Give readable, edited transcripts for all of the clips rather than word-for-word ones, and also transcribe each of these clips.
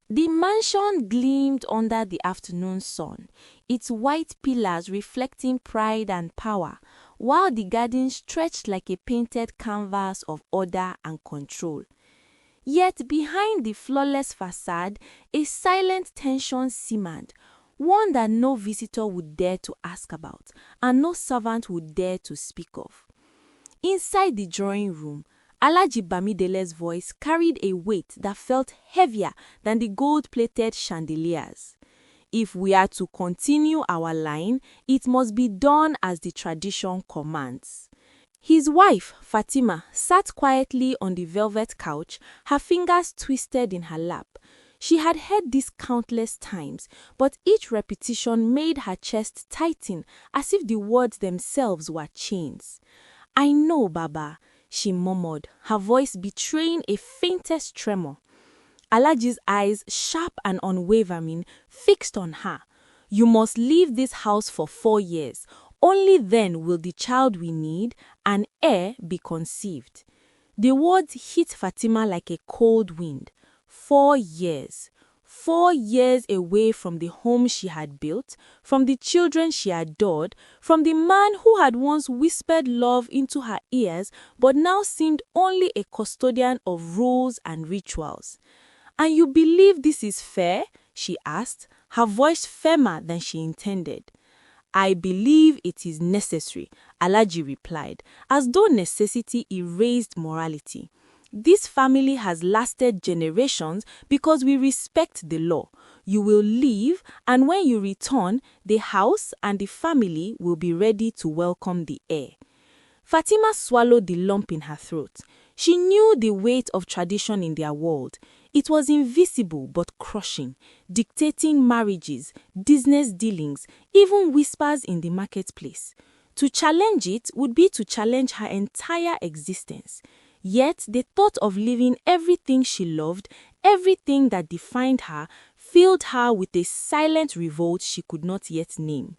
The mansion gleamed under the afternoon sun, its white pillars reflecting pride and power, while the garden stretched like a painted canvas of order and control. Yet behind the flawless facade, a silent tension simmered, one that no visitor would dare to ask about and no servant would dare to speak of. Inside the drawing room, Alhaji Bamidele's voice carried a weight that felt heavier than the gold-plated chandeliers. If we are to continue our line, it must be done as the tradition commands. His wife, Fatima, sat quietly on the velvet couch, her fingers twisted in her lap. She had heard this countless times, but each repetition made her chest tighten as if the words themselves were chains. "I know, Baba," she murmured, her voice betraying a faintest tremor. Alhaji's eyes, sharp and unwavering, fixed on her. "You must leave this house for 4 years. Only then will the child we need, an heir, be conceived." The words hit Fatima like a cold wind. 4 years. 4 years away from the home she had built, from the children she adored, from the man who had once whispered love into her ears but now seemed only a custodian of rules and rituals. "And you believe this is fair?" she asked, her voice firmer than she intended. "I believe it is necessary," Alhaji replied, as though necessity erased morality. "This family has lasted generations because we respect the law. You will leave, and when you return, the house and the family will be ready to welcome the heir." Fatima swallowed the lump in her throat. She knew the weight of tradition in their world. It was invisible but crushing, dictating marriages, business dealings, even whispers in the marketplace. To challenge it would be to challenge her entire existence. Yet the thought of leaving everything she loved, everything that defined her, filled her with a silent revolt she could not yet name.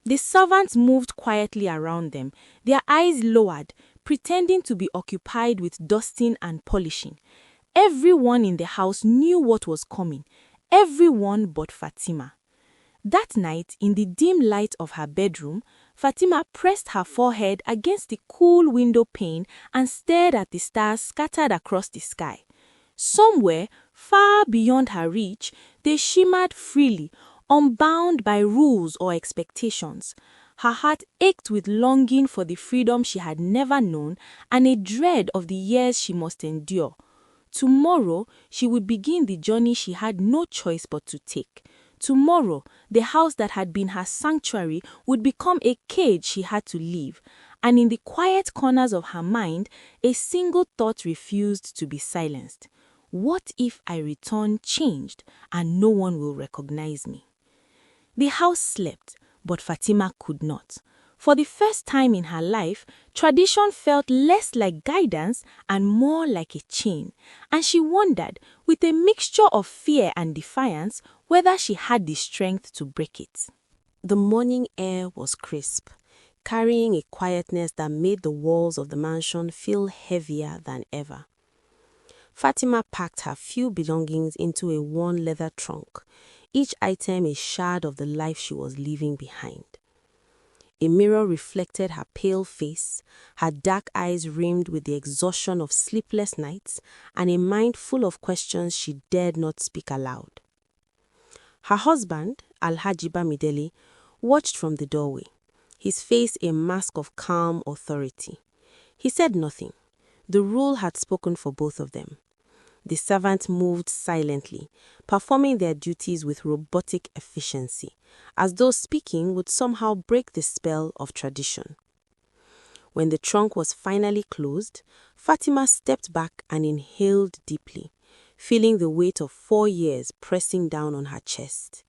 The servants moved quietly around them, their eyes lowered, pretending to be occupied with dusting and polishing. Everyone in the house knew what was coming, everyone but Fatima. That night, in the dim light of her bedroom, Fatima pressed her forehead against the cool window pane and stared at the stars scattered across the sky. Somewhere, far beyond her reach, they shimmered freely, unbound by rules or expectations. Her heart ached with longing for the freedom she had never known and a dread of the years she must endure. Tomorrow, she would begin the journey she had no choice but to take. Tomorrow, the house that had been her sanctuary would become a cage she had to leave, and in the quiet corners of her mind, a single thought refused to be silenced. What if I return changed and no one will recognize me? The house slept, but Fatima could not. For the first time in her life, tradition felt less like guidance and more like a chain, and she wondered, with a mixture of fear and defiance, whether she had the strength to break it. The morning air was crisp, carrying a quietness that made the walls of the mansion feel heavier than ever. Fatima packed her few belongings into a worn leather trunk, each item a shard of the life she was leaving behind. A mirror reflected her pale face, her dark eyes rimmed with the exhaustion of sleepless nights, and a mind full of questions she dared not speak aloud. Her husband, Alhaji Bamidele, watched from the doorway, his face a mask of calm authority. He said nothing. The rule had spoken for both of them. The servants moved silently, performing their duties with robotic efficiency, as though speaking would somehow break the spell of tradition. When the trunk was finally closed, Fatima stepped back and inhaled deeply, feeling the weight of 4 years pressing down on her chest.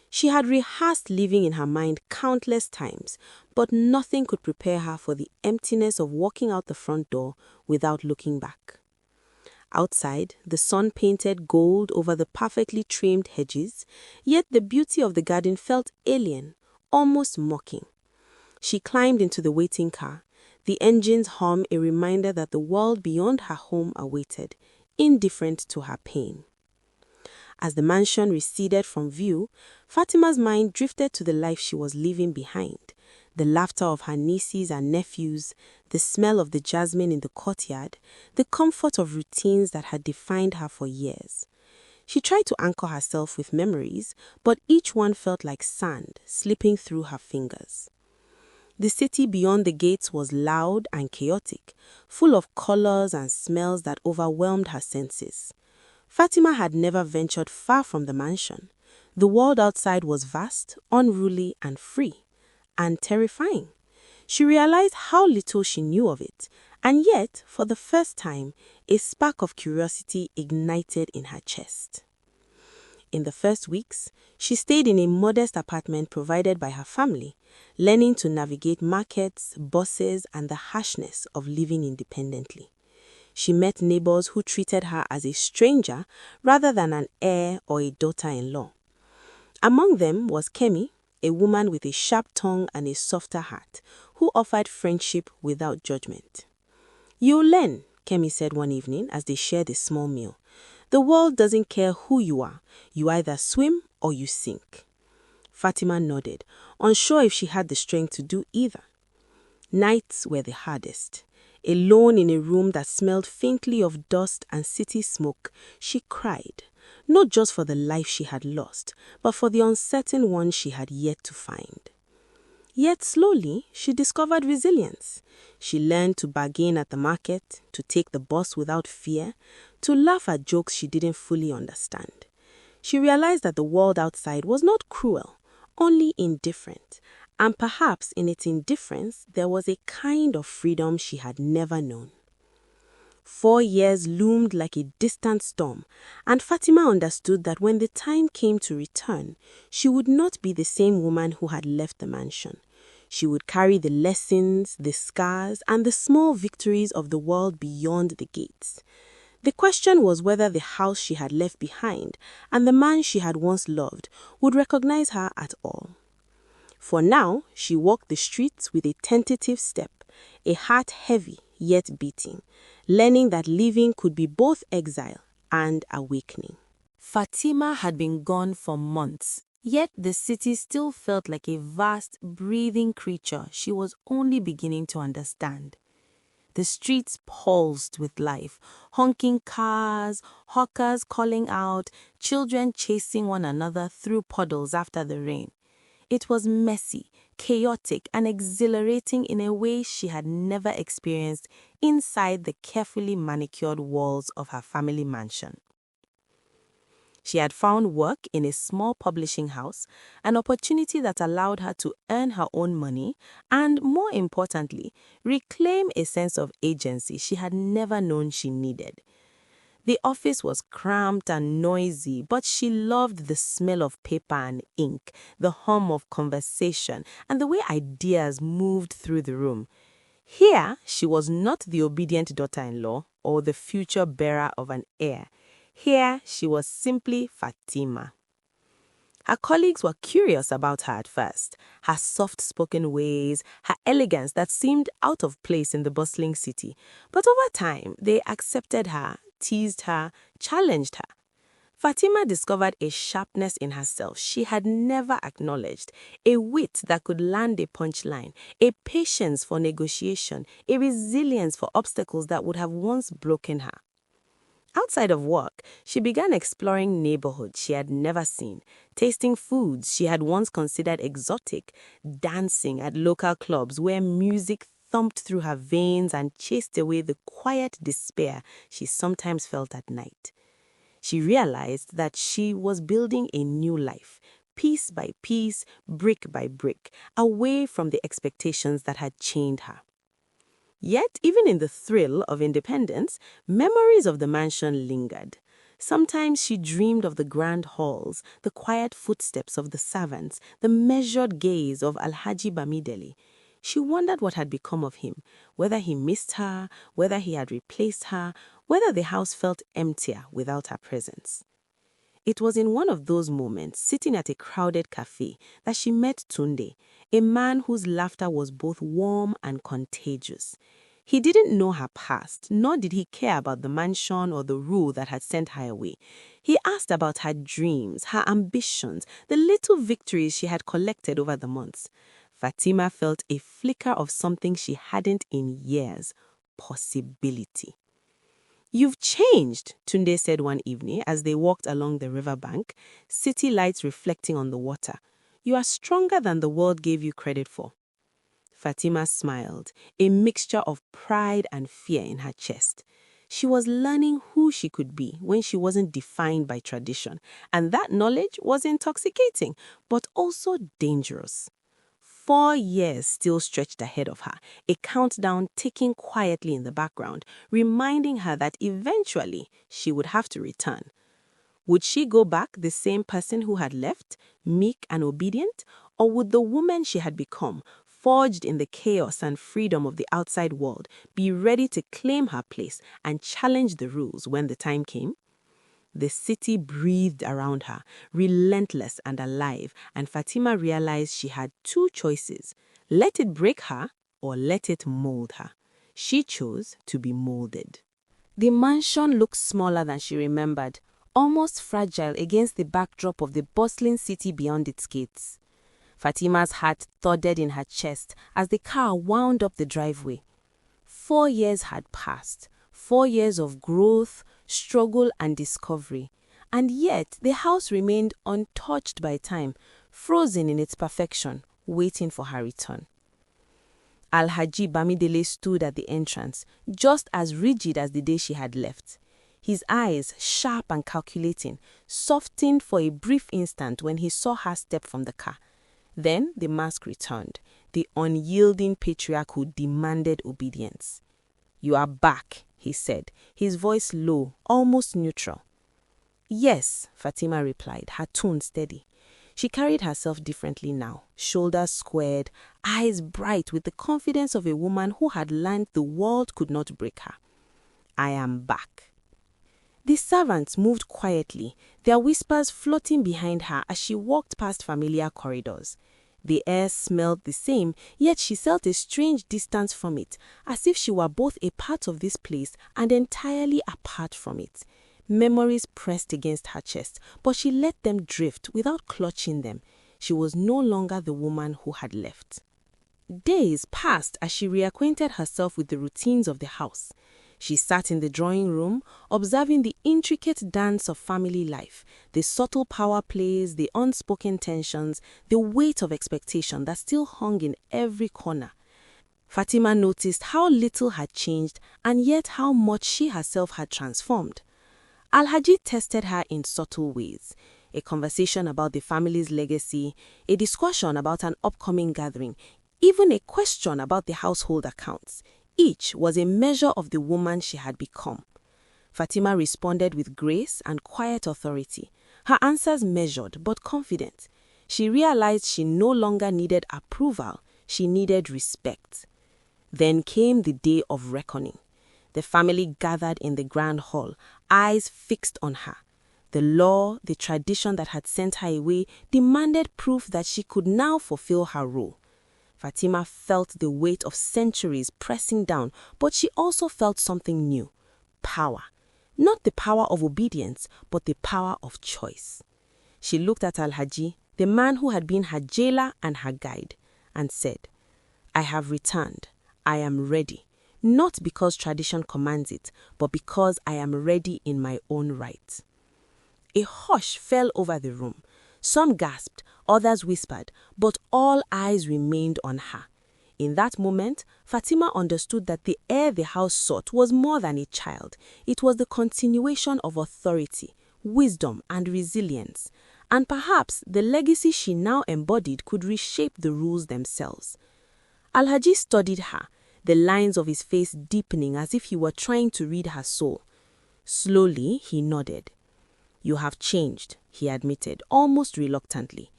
She had rehearsed leaving in her mind countless times, but nothing could prepare her for the emptiness of walking out the front door without looking back. Outside, the sun painted gold over the perfectly trimmed hedges, yet the beauty of the garden felt alien, almost mocking. She climbed into the waiting car, the engine's hum a reminder that the world beyond her home awaited, indifferent to her pain. As the mansion receded from view, Fatima's mind drifted to the life she was leaving behind. The laughter of her nieces and nephews, the smell of the jasmine in the courtyard, the comfort of routines that had defined her for years. She tried to anchor herself with memories, but each one felt like sand slipping through her fingers. The city beyond the gates was loud and chaotic, full of colors and smells that overwhelmed her senses. Fatima had never ventured far from the mansion. The world outside was vast, unruly, and free, and terrifying. She realized how little she knew of it, and yet, for the first time, a spark of curiosity ignited in her chest. In the first weeks, she stayed in a modest apartment provided by her family, learning to navigate markets, buses, and the harshness of living independently. She met neighbors who treated her as a stranger rather than an heir or a daughter-in-law. Among them was Kemi, a woman with a sharp tongue and a softer heart, who offered friendship without judgment. "You'll learn," Kemi said one evening as they shared a small meal. "The world doesn't care who you are. You either swim or you sink." Fatima nodded, unsure if she had the strength to do either. Nights were the hardest. Alone in a room that smelled faintly of dust and city smoke, she cried, not just for the life she had lost, but for the uncertain one she had yet to find. Yet slowly, she discovered resilience. She learned to bargain at the market, to take the bus without fear, to laugh at jokes she didn't fully understand. She realized that the world outside was not cruel, only indifferent, and perhaps in its indifference there was a kind of freedom she had never known. 4 years loomed like a distant storm, and Fatima understood that when the time came to return, she would not be the same woman who had left the mansion. She would carry the lessons, the scars, and the small victories of the world beyond the gates. The question was whether the house she had left behind and the man she had once loved would recognize her at all. For now, she walked the streets with a tentative step, a heart heavy yet beating, learning that living could be both exile and awakening. Fatima had been gone for months, yet the city still felt like a vast, breathing creature she was only beginning to understand. The streets pulsed with life, honking cars, hawkers calling out, children chasing one another through puddles after the rain. It was messy, chaotic, and exhilarating in a way she had never experienced inside the carefully manicured walls of her family mansion. She had found work in a small publishing house, an opportunity that allowed her to earn her own money and, more importantly, reclaim a sense of agency she had never known she needed. The office was cramped and noisy, but she loved the smell of paper and ink, the hum of conversation, and the way ideas moved through the room. Here, she was not the obedient daughter-in-law or the future bearer of an heir. Here, she was simply Fatima. Her colleagues were curious about her at first, her soft-spoken ways, her elegance that seemed out of place in the bustling city. But over time, they accepted her, teased her, challenged her. Fatima discovered a sharpness in herself she had never acknowledged, a wit that could land a punchline, a patience for negotiation, a resilience for obstacles that would have once broken her. Outside of work, she began exploring neighborhoods she had never seen, tasting foods she had once considered exotic, dancing at local clubs where music thumped through her veins and chased away the quiet despair she sometimes felt at night. She realized that she was building a new life, piece by piece, brick by brick, away from the expectations that had chained her. Yet, even in the thrill of independence, memories of the mansion lingered. Sometimes she dreamed of the grand halls, the quiet footsteps of the servants, the measured gaze of Alhaji Bamidele. She wondered what had become of him, whether he missed her, whether he had replaced her, whether the house felt emptier without her presence. It was in one of those moments, sitting at a crowded cafe, that she met Tunde, a man whose laughter was both warm and contagious. He didn't know her past, nor did he care about the mansion or the rule that had sent her away. He asked about her dreams, her ambitions, the little victories she had collected over the months. Fatima felt a flicker of something she hadn't in years: possibility. "You've changed," Tunde said one evening as they walked along the riverbank, city lights reflecting on the water. "You are stronger than the world gave you credit for." Fatima smiled, a mixture of pride and fear in her chest. She was learning who she could be when she wasn't defined by tradition, and that knowledge was intoxicating, but also dangerous. 4 years still stretched ahead of her, a countdown ticking quietly in the background, reminding her that eventually she would have to return. Would she go back the same person who had left, meek and obedient, or would the woman she had become, forged in the chaos and freedom of the outside world, be ready to claim her place and challenge the rules when the time came? The city breathed around her, relentless and alive, and Fatima realized she had two choices: let it break her or let it mold her. She chose to be molded. The mansion looked smaller than she remembered, almost fragile against the backdrop of the bustling city beyond its gates. Fatima's heart thudded in her chest as the car wound up the driveway. 4 years had passed, 4 years of growth, struggle, and discovery. And yet, the house remained untouched by time, frozen in its perfection, waiting for her return. Alhaji Bamidele stood at the entrance, just as rigid as the day she had left. His eyes, sharp and calculating, softened for a brief instant when he saw her step from the car. Then the mask returned, the unyielding patriarch who demanded obedience. "You are back," he said, his voice low, almost neutral. "Yes," Fatima replied, her tone steady. She carried herself differently now, shoulders squared, eyes bright with the confidence of a woman who had learned the world could not break her. "I am back." The servants moved quietly, their whispers floating behind her as she walked past familiar corridors. The air smelled the same, yet she felt a strange distance from it, as if she were both a part of this place and entirely apart from it. Memories pressed against her chest, but she let them drift without clutching them. She was no longer the woman who had left. Days passed as she reacquainted herself with the routines of the house. She sat in the drawing room, observing the intricate dance of family life, the subtle power plays, the unspoken tensions, the weight of expectation that still hung in every corner. Fatima noticed how little had changed and yet how much she herself had transformed. Alhaji tested her in subtle ways. A conversation about the family's legacy, a discussion about an upcoming gathering, even a question about the household accounts. Each was a measure of the woman she had become. Fatima responded with grace and quiet authority, her answers measured but confident. She realized she no longer needed approval, she needed respect. Then came the day of reckoning. The family gathered in the grand hall, eyes fixed on her. The law, the tradition that had sent her away, demanded proof that she could now fulfill her role. Fatima felt the weight of centuries pressing down, but she also felt something new: power. Not the power of obedience, but the power of choice. She looked at Alhaji, the man who had been her jailer and her guide, and said, "I have returned. I am ready. Not because tradition commands it, but because I am ready in my own right." A hush fell over the room. Some gasped, others whispered, but all eyes remained on her. In that moment, Fatima understood that the heir the house sought was more than a child. It was the continuation of authority, wisdom, and resilience. And perhaps the legacy she now embodied could reshape the rules themselves. Alhaji studied her, the lines of his face deepening as if he were trying to read her soul. Slowly, he nodded. "You have changed," he admitted, almost reluctantly.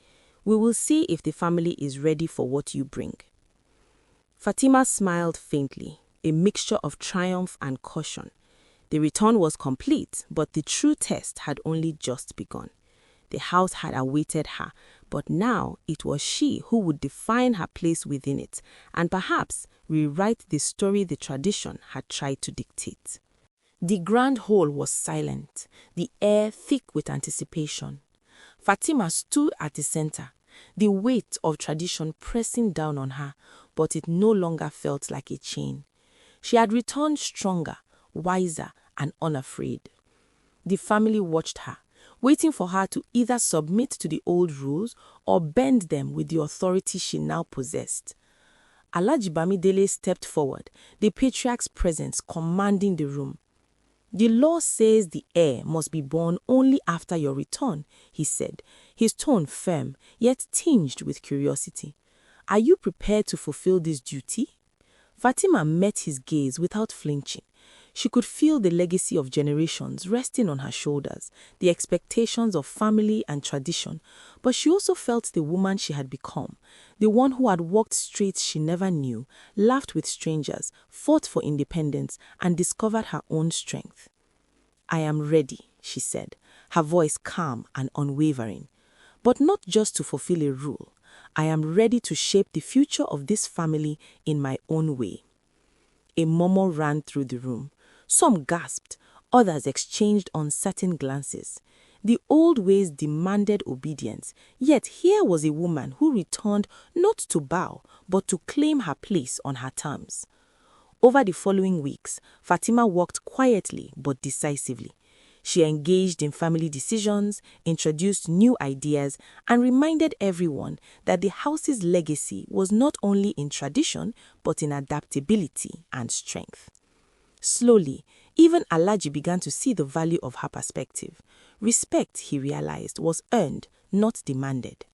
"We will see if the family is ready for what you bring." Fatima smiled faintly, a mixture of triumph and caution. The return was complete, but the true test had only just begun. The house had awaited her, But now it was she who would define her place within it and perhaps rewrite the story the tradition had tried to dictate. The grand hall was silent, the air thick with anticipation. Fatima stood at the center, the weight of tradition pressing down on her, but it no longer felt like a chain. She had returned stronger, wiser, and unafraid. The family watched her, waiting for her to either submit to the old rules or bend them with the authority she now possessed. Alhaji Bamidele stepped forward, the patriarch's presence commanding the room. "The law says the heir must be born only after your return," he said, his tone firm, yet tinged with curiosity. "Are you prepared to fulfill this duty?" Fatima met his gaze without flinching. She could feel the legacy of generations resting on her shoulders, the expectations of family and tradition, but she also felt the woman she had become, the one who had walked streets she never knew, laughed with strangers, fought for independence, and discovered her own strength. "I am ready," she said, her voice calm and unwavering. "But not just to fulfill a rule. I am ready to shape the future of this family in my own way." A murmur ran through the room. Some gasped, others exchanged uncertain glances. The old ways demanded obedience, yet here was a woman who returned not to bow, but to claim her place on her terms. Over the following weeks, Fatima worked quietly but decisively. She engaged in family decisions, introduced new ideas, and reminded everyone that the house's legacy was not only in tradition, but in adaptability and strength. Slowly, even Alhaji began to see the value of her perspective. Respect, he realized, was earned, not demanded.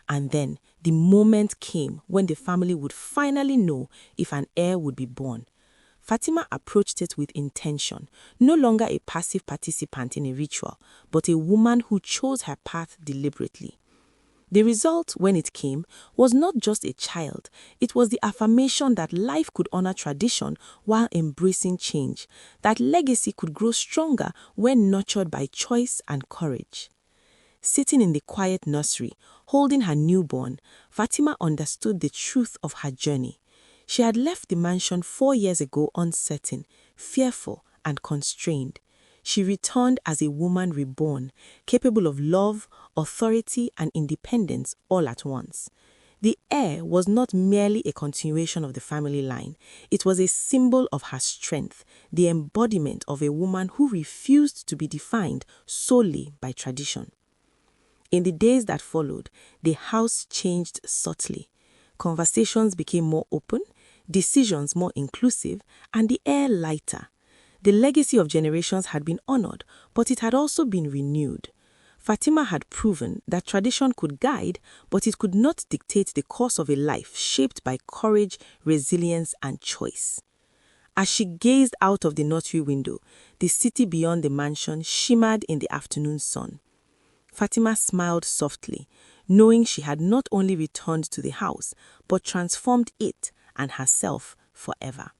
And then the moment came when the family would finally know if an heir would be born. Fatima approached it with intention, no longer a passive participant in a ritual, but a woman who chose her path deliberately. The result, when it came, was not just a child. It was the affirmation that life could honor tradition while embracing change, that legacy could grow stronger when nurtured by choice and courage. Sitting in the quiet nursery, holding her newborn, Fatima understood the truth of her journey. She had left the mansion 4 years ago uncertain, fearful, and constrained. She returned as a woman reborn, capable of love, authority, and independence all at once. The heir was not merely a continuation of the family line. It was a symbol of her strength, the embodiment of a woman who refused to be defined solely by tradition. In the days that followed, the house changed subtly. Conversations became more open, decisions more inclusive, and the air lighter. The legacy of generations had been honored, but it had also been renewed. Fatima had proven that tradition could guide, but it could not dictate the course of a life shaped by courage, resilience, and choice. As she gazed out of the nursery window, the city beyond the mansion shimmered in the afternoon sun. Fatima smiled softly, knowing she had not only returned to the house, but transformed it and herself forever.